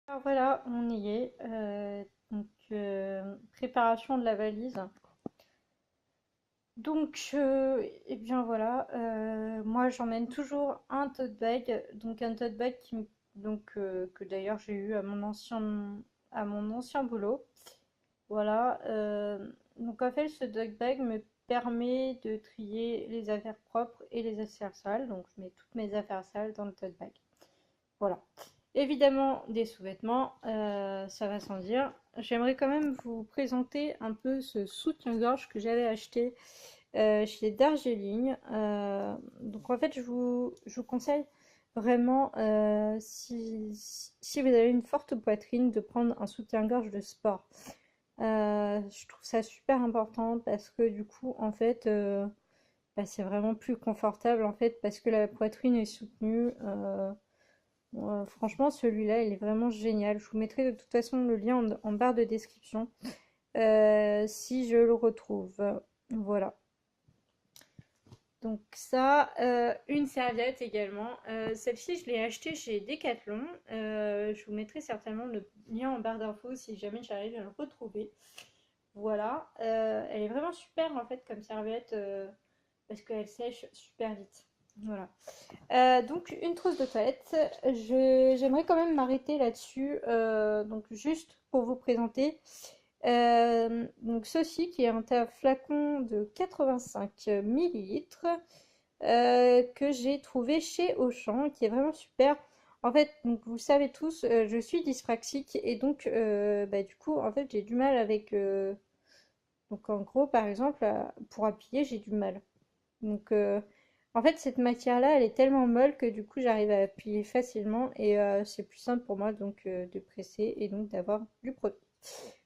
Alors voilà, on y est. Préparation de la valise. Eh bien voilà, moi j'emmène toujours un tote bag, donc un tote bag que d'ailleurs j'ai eu à mon ancien boulot. Voilà, donc en fait ce tote bag me permet de trier les affaires propres et les affaires sales, donc je mets toutes mes affaires sales dans le tote bag. Voilà. Évidemment, des sous-vêtements, ça va sans dire. J'aimerais quand même vous présenter un peu ce soutien-gorge que j'avais acheté chez Darjeeling. Donc en fait, je vous conseille vraiment, si vous avez une forte poitrine, de prendre un soutien-gorge de sport. Je trouve ça super important parce que du coup, en fait, bah, c'est vraiment plus confortable en fait parce que la poitrine est soutenue. Franchement, celui-là, il est vraiment génial. Je vous mettrai de toute façon le lien en barre de description si je le retrouve. Voilà. Donc ça, une serviette également. Celle-ci, je l'ai achetée chez Decathlon. Je vous mettrai certainement le lien en barre d'infos si jamais j'arrive à le retrouver. Voilà. Elle est vraiment super en fait comme serviette parce qu'elle sèche super vite. Voilà. Donc une trousse de toilette. J'aimerais quand même m'arrêter là-dessus. Donc juste pour vous présenter. Donc ceci qui est un flacon de 85 millilitres que j'ai trouvé chez Auchan, qui est vraiment super. En fait, donc vous le savez tous, je suis dyspraxique et donc bah, du coup, en fait, j'ai du mal avec. Donc en gros, par exemple, pour appuyer, j'ai du mal. Donc en fait, cette matière-là, elle est tellement molle que du coup, j'arrive à appuyer facilement et c'est plus simple pour moi donc de presser et donc d'avoir du produit.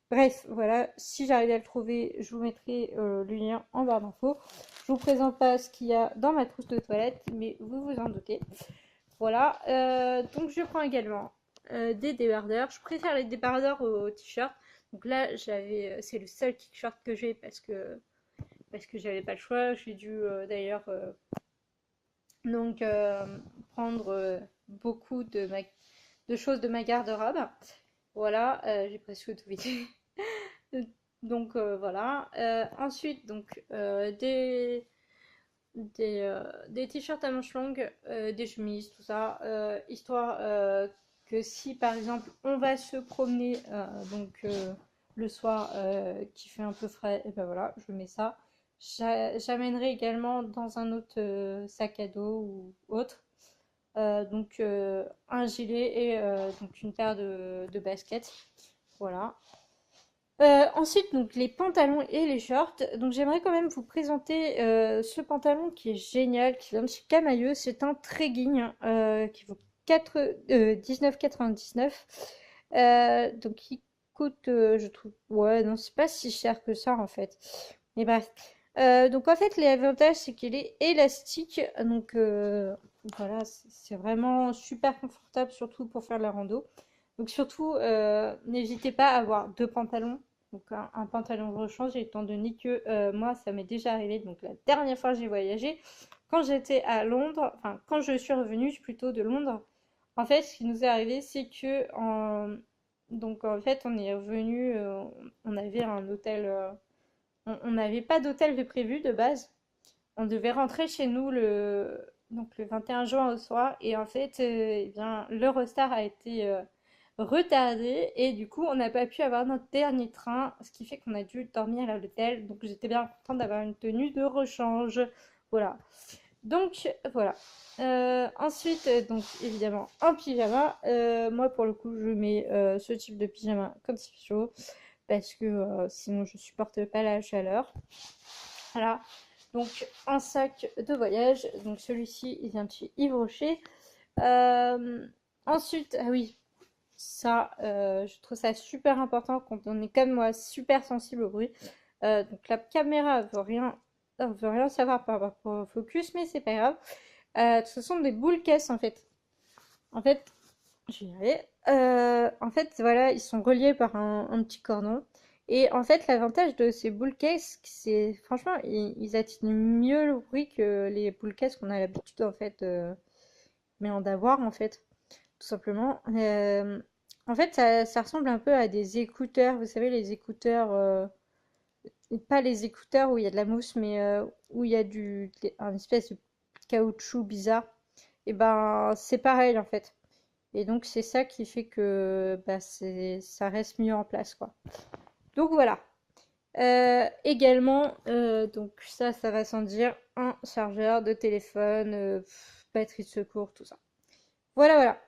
Bref, voilà, si j'arrive à le trouver, je vous mettrai le lien en barre d'infos. Je vous présente pas ce qu'il y a dans ma trousse de toilette, mais vous vous en doutez. Voilà, donc je prends également des débardeurs. Je préfère les débardeurs aux t-shirts. Donc là, c'est le seul t-shirt que j'ai parce que j'avais pas le choix. J'ai dû d'ailleurs donc prendre beaucoup de choses de ma garde-robe. Voilà, j'ai presque tout vidé. Donc voilà. Ensuite, donc des t-shirts à manches longues, des chemises, tout ça, histoire que si par exemple on va se promener le soir qui fait un peu frais, et ben voilà, je mets ça. J'amènerai également dans un autre sac à dos ou autre. Un gilet et donc une paire de baskets. Voilà. Ensuite, donc les pantalons et les shorts. Donc j'aimerais quand même vous présenter ce pantalon qui est génial, qui vient de chez Camailleux. C'est un trekking qui vaut 19,99. Donc il coûte, je trouve, ouais, non, c'est pas si cher que ça en fait. Mais bref. Donc en fait, l'avantage c'est qu'il est élastique. Donc voilà, c'est vraiment super confortable, surtout pour faire de la rando. Donc surtout, n'hésitez pas à avoir deux pantalons, donc un pantalon de rechange, étant donné que moi, ça m'est déjà arrivé. Donc la dernière fois que j'ai voyagé, quand j'étais à Londres, enfin quand je suis revenue plutôt de Londres, en fait, ce qui nous est arrivé, c'est que donc en fait, on est revenu, on avait un hôtel, on n'avait pas d'hôtel de prévu de base. On devait rentrer chez nous le 21 juin au soir et en fait, eh bien, l'Eurostar a été retardé et du coup, on n'a pas pu avoir notre dernier train, ce qui fait qu'on a dû dormir à l'hôtel. Donc, j'étais bien contente d'avoir une tenue de rechange. Voilà. Donc, voilà. Ensuite, donc évidemment, en pyjama. Moi, pour le coup, je mets ce type de pyjama quand il fait chaud parce que sinon, je supporte pas la chaleur. Voilà. Donc un sac de voyage. Donc celui-ci, il vient de chez Yves Rocher. Euh, Ensuite, ah oui, ça, je trouve ça super important quand on est comme moi super sensible au bruit. Donc la caméra veut rien savoir par rapport au focus, mais c'est pas grave. Ce sont des boules caisses en fait. En fait, je vais y arriver. En fait, voilà, ils sont reliés par un petit cordon. Et en fait, l'avantage de ces boules caisses, c'est franchement, ils atténuent mieux le bruit que les boules caisses qu'on a l'habitude en fait, mais en d'avoir en fait, tout simplement. En fait, ça ressemble un peu à des écouteurs. Vous savez, les écouteurs, pas les écouteurs où il y a de la mousse, mais où il y a un espèce de caoutchouc bizarre. Et ben, c'est pareil en fait. Et donc, c'est ça qui fait que bah, ça reste mieux en place, quoi. Donc voilà. Également, donc ça va sans dire, un chargeur de téléphone, batterie de secours, tout ça. Voilà, voilà.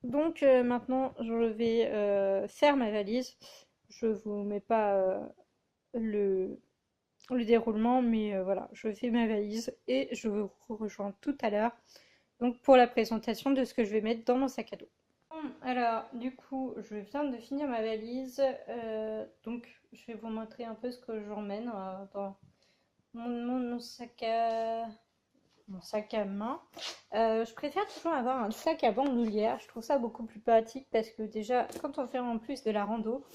Donc maintenant, je vais faire ma valise. Je vous mets pas le, le déroulement, mais voilà, je fais ma valise et je vous rejoins tout à l'heure. Donc pour la présentation de ce que je vais mettre dans mon sac à dos. Bon, alors, du coup, je viens de finir ma valise. Donc, je vais vous montrer un peu ce que j'emmène dans mon sac à main. Je préfère toujours avoir un sac à bandoulière. Je trouve ça beaucoup plus pratique parce que déjà, quand on fait en plus de la rando,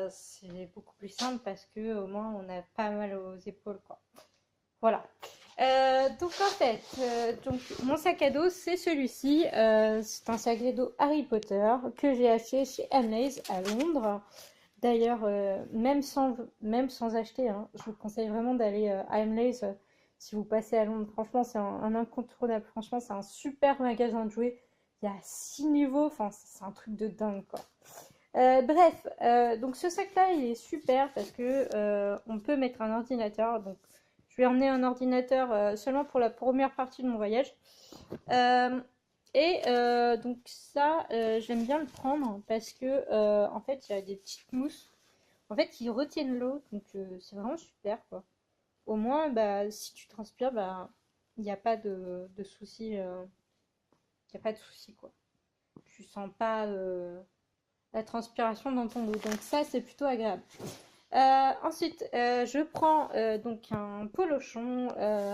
c'est beaucoup plus simple parce que au moins on a pas mal aux épaules, quoi. Voilà. Donc en fait, donc mon sac à dos c'est celui-ci. C'est un sac à dos Harry Potter que j'ai acheté chez Hamleys à Londres. D'ailleurs, même sans acheter, hein, je vous conseille vraiment d'aller à Hamleys si vous passez à Londres. Franchement, c'est un incontournable. Franchement, c'est un super magasin de jouets. Il y a 6 niveaux. Enfin, c'est un truc de dingue, quoi. Bref, donc ce sac-là, il est super parce que on peut mettre un ordinateur. Donc, je vais emmener un ordinateur seulement pour la première partie de mon voyage. Euh, donc ça, j'aime bien le prendre parce que en fait, il y a des petites mousses. En fait, qui retiennent l'eau, donc c'est vraiment super, quoi. Au moins, bah, si tu transpires, bah, il n'y a pas de souci. Il n'y a pas de souci, quoi. Tu sens pas la transpiration dans ton dos. Donc ça, c'est plutôt agréable. Ensuite, je prends donc un polochon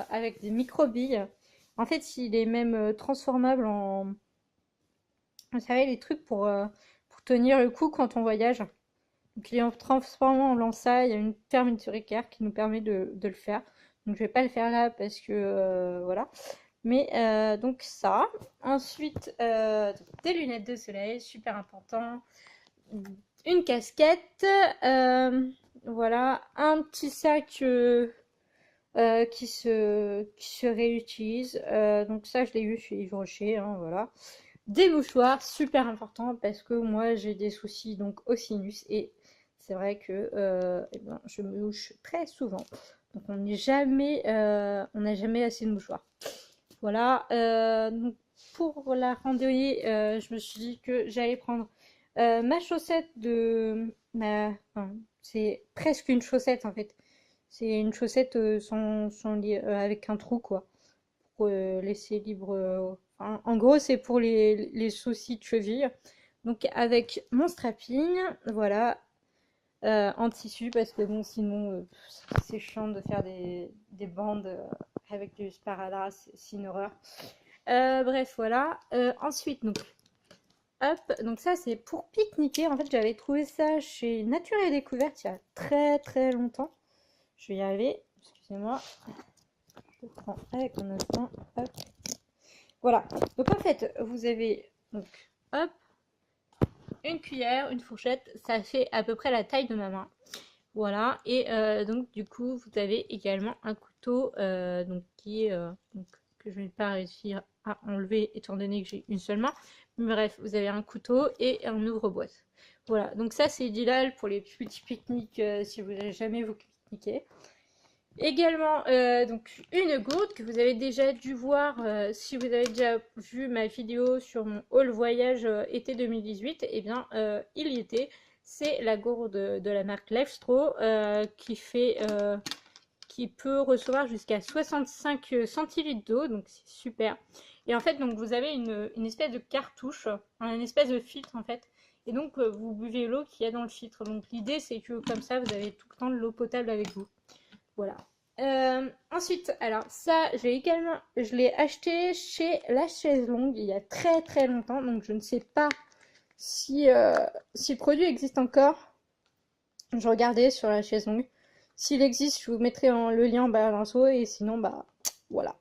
avec des micro-billes. En fait, il est même transformable en... Vous savez, les trucs pour tenir le coup quand on voyage. Donc, il est transformé en lança. Il y a une fermeture qui nous permet de le faire. Donc, je vais pas le faire là parce que... voilà. Mais donc ça. Ensuite, des lunettes de soleil, super important. Une casquette. Voilà. Un petit sac qui se réutilise. Donc ça, je l'ai eu chez Yves Rocher. Hein, voilà. Des mouchoirs, super important parce que moi, j'ai des soucis donc au sinus. Et c'est vrai que eh ben, je me mouche très souvent. Donc on n'a jamais assez de mouchoirs. Voilà. Donc pour la randonnée, je me suis dit que j'allais prendre ma chaussette enfin, c'est presque une chaussette en fait. C'est une chaussette avec un trou quoi. Pour laisser libre. En gros, c'est pour les soucis de cheville. Donc avec mon strapping, voilà, en tissu parce que bon sinon c'est chiant de faire des bandes avec du sparadrap, c'est une horreur. Bref, voilà. Ensuite, donc, hop, donc ça c'est pour pique-niquer. En fait, j'avais trouvé ça chez Nature et Découverte il y a très très longtemps. Je vais y arriver, excusez-moi. Je prends avec mon autre main. Hop. Voilà. Donc en fait, vous avez donc, hop, une cuillère, une fourchette. Ça fait à peu près la taille de ma main. Voilà. Et donc du coup, vous avez également un couteau donc qui est donc, que je ne vais pas réussir à enlever étant donné que j'ai une seule main. Bref, vous avez un couteau et un ouvre-boîte. Voilà, donc ça c'est idéal pour les petits pique-niques si vous n'avez jamais vous pique-niquer. Également, donc une gourde que vous avez déjà dû voir si vous avez déjà vu ma vidéo sur mon haul voyage été 2018, et bien il y était. C'est la gourde de la marque Lifestro qui peut recevoir jusqu'à 65 centilitres d'eau, donc c'est super. Et en fait, donc vous avez une espèce de cartouche, une espèce de filtre en fait. Et donc vous buvez l'eau qu'il y a dans le filtre. Donc l'idée c'est que comme ça vous avez tout le temps de l'eau potable avec vous. Voilà. Ensuite, alors ça, je l'ai acheté chez La Chaise Longue il y a très très longtemps, donc je ne sais pas si le produit existe encore. Je regardais sur La Chaise Longue. S'il existe, je vous mettrai le lien en bas d'infos et sinon, bah voilà.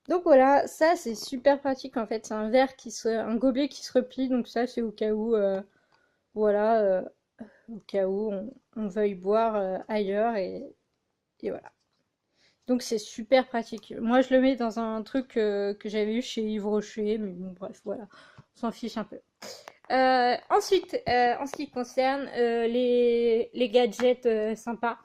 Donc voilà, ça c'est super pratique en fait. C'est un un gobelet qui se replie. Donc ça c'est au cas où, voilà, au cas où on veuille boire ailleurs et voilà. Donc c'est super pratique. Moi je le mets dans un truc que j'avais eu chez Yves Rocher, mais bon bref voilà, on s'en fiche un peu. Ensuite, en ce qui concerne les gadgets sympas,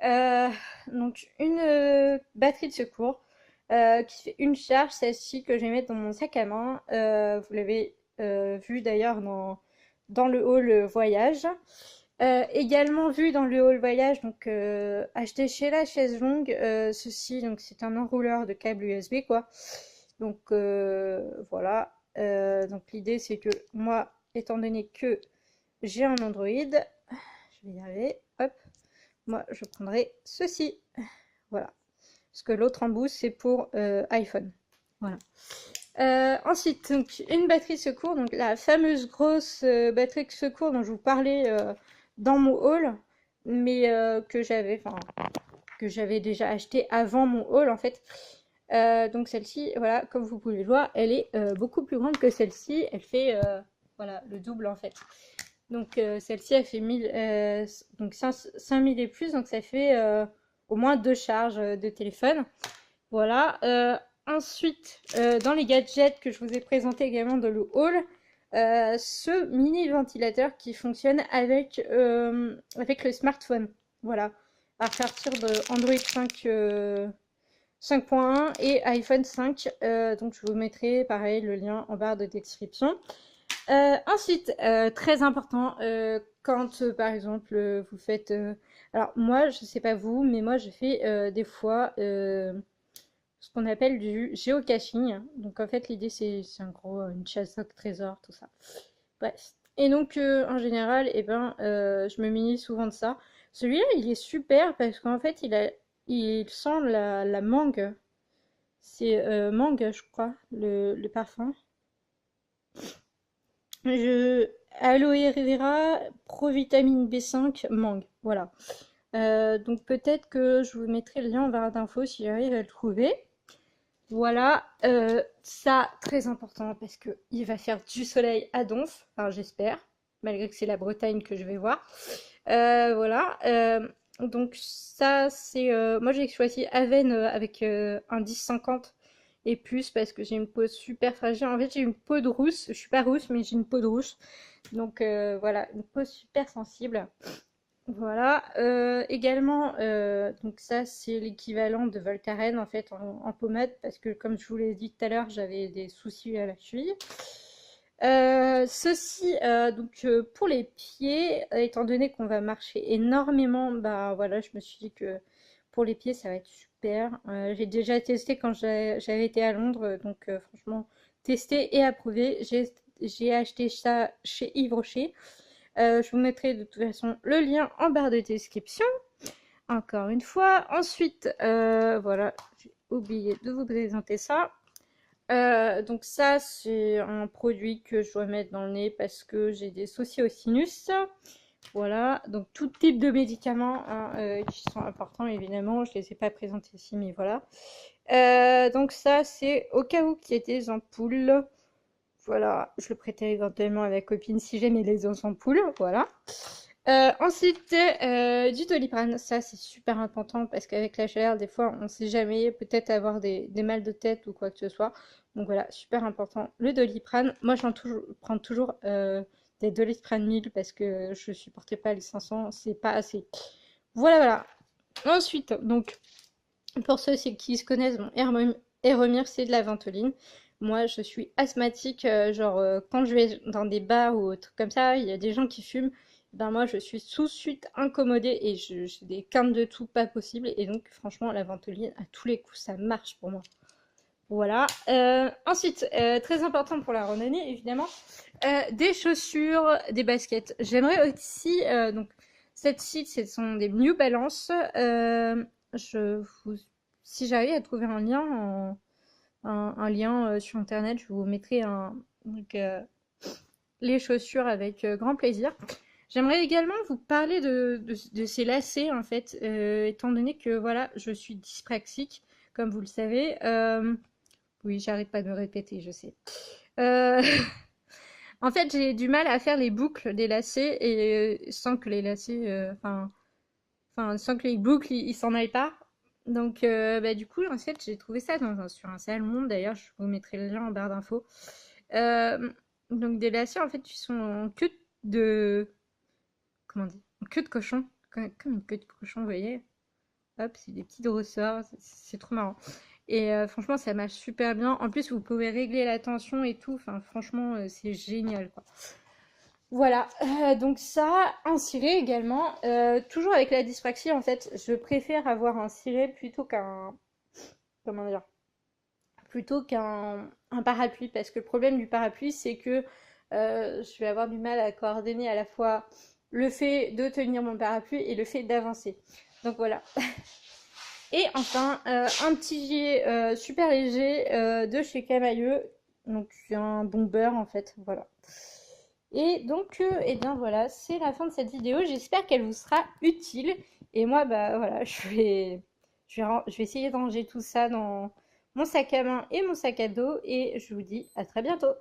euh, donc une batterie de secours qui fait une charge, celle-ci que je vais mettre dans mon sac à main. Vous l'avez vu d'ailleurs dans le haul voyage. Également vu dans le hall voyage, donc acheté chez la chaise longue, ceci donc c'est un enrouleur de câble USB quoi. Donc voilà. Donc l'idée c'est que moi, étant donné que j'ai un Android, je vais y arriver, hop, moi je prendrai ceci, voilà. Parce que l'autre embout c'est pour iPhone, voilà. Ensuite, donc, une batterie de secours, donc la fameuse grosse batterie de secours dont je vous parlais dans mon haul, mais que j'avais déjà acheté avant mon haul en fait. Donc celle-ci, voilà, comme vous pouvez le voir, elle est beaucoup plus grande que celle-ci. Elle fait voilà, le double en fait. Donc celle-ci, elle fait 1000, donc 5000 et plus, donc ça fait au moins deux charges de téléphone. Voilà. Ensuite, dans les gadgets que je vous ai présentés également dans le haul, ce mini ventilateur qui fonctionne avec le smartphone. Voilà. À partir de Android 5, 5.1 et iPhone 5. Donc je vous mettrai pareil le lien en barre de description. Ensuite, très important, quand par exemple vous faites... alors moi, je sais pas vous, mais moi je fais des fois ce qu'on appelle du géocaching. Donc en fait l'idée c'est en gros une chasse au trésor, tout ça. Bref. Et donc en général, eh ben, je me munis souvent de ça. Celui-là il est super parce qu'en fait il sent la mangue. C'est mangue je crois, le parfum. Je... Aloe vera, provitamine B5, mangue. Voilà. Donc peut-être que je vous mettrai le lien en barre d'infos si j'arrive à le trouver. Voilà, ça très important parce que il va faire du soleil à Donf, enfin j'espère, malgré que c'est la Bretagne que je vais voir. Voilà, donc ça c'est, moi j'ai choisi Aven avec un 10-50 et plus parce que j'ai une peau super fragile. En fait j'ai une peau de rousse, je suis pas rousse mais j'ai une peau de rousse, donc voilà, une peau super sensible. Voilà, également, donc ça c'est l'équivalent de Voltaren en fait en pommade parce que comme je vous l'ai dit tout à l'heure j'avais des soucis à la cheville. Ceci donc pour les pieds, étant donné qu'on va marcher énormément, bah voilà je me suis dit que pour les pieds ça va être super. J'ai déjà testé quand j'avais été à Londres donc franchement testé et approuvé. J'ai acheté ça chez Yves Rocher. Je vous mettrai de toute façon le lien en barre de description. Encore une fois. Ensuite, voilà, j'ai oublié de vous présenter ça. Donc ça, c'est un produit que je dois mettre dans le nez parce que j'ai des soucis au sinus. Voilà, donc tout type de médicaments hein, qui sont importants évidemment. Je ne les ai pas présentés ici, mais voilà. Donc ça, c'est au cas où qu'il y ait des ampoules. Voilà, je le prêtais éventuellement à ma copine si jamais les os en poule, voilà. Ensuite, du Doliprane, ça c'est super important parce qu'avec la chaleur, des fois on sait jamais, peut-être avoir des mal de tête ou quoi que ce soit. Donc voilà, super important. Le Doliprane, moi prends toujours des Doliprane 1000 parce que je supportais pas les 500, c'est pas assez. Voilà, voilà. Ensuite, donc, pour ceux qui se connaissent, bon, Airomir, c'est de la ventoline. Moi, je suis asthmatique, genre quand je vais dans des bars ou trucs comme ça, il y a des gens qui fument. Ben moi, je suis tout de suite incommodée et j'ai des quintes de tout pas possible. Et donc, franchement, la ventoline, à tous les coups, ça marche pour moi. Voilà. Ensuite, très important pour la randonnée, évidemment, des chaussures, des baskets. J'aimerais aussi, donc, cette site, ce sont des New Balance. Je vous, si j'arrive à trouver un lien, un lien sur internet, je vous mettrai donc, les chaussures avec grand plaisir. J'aimerais également vous parler de ces lacets en fait, étant donné que voilà, je suis dyspraxique, comme vous le savez. Oui, j'arrête pas de me répéter, je sais. Euh, En fait, j'ai du mal à faire les boucles des lacets et sans que les lacets, sans que les boucles ils s'en aillent pas. Donc, bah, du coup, en fait, j'ai trouvé ça sur un salon. D'ailleurs, je vous mettrai le lien en barre d'infos. Euh, donc, des lacets, en fait, qui sont en queue de, comment on dit, en queue de cochon, comme une queue de cochon, vous voyez. Hop, c'est des petits ressorts, c'est trop marrant. Et franchement, ça marche super bien. En plus, vous pouvez régler la tension et tout. Enfin, franchement, c'est génial, quoi. Voilà, donc ça, un ciré également. Toujours avec la dyspraxie, en fait, je préfère avoir un ciré plutôt qu'un, comment dire, plutôt qu'un un parapluie, parce que le problème du parapluie, c'est que je vais avoir du mal à coordonner à la fois le fait de tenir mon parapluie et le fait d'avancer. Donc voilà. Et enfin, un petit gilet super léger de chez Camailleux, donc c'est un bomber en fait, voilà. Et donc, eh bien voilà, c'est la fin de cette vidéo. J'espère qu'elle vous sera utile. Et moi, bah voilà, je vais essayer de ranger tout ça dans mon sac à main et mon sac à dos. Et je vous dis à très bientôt.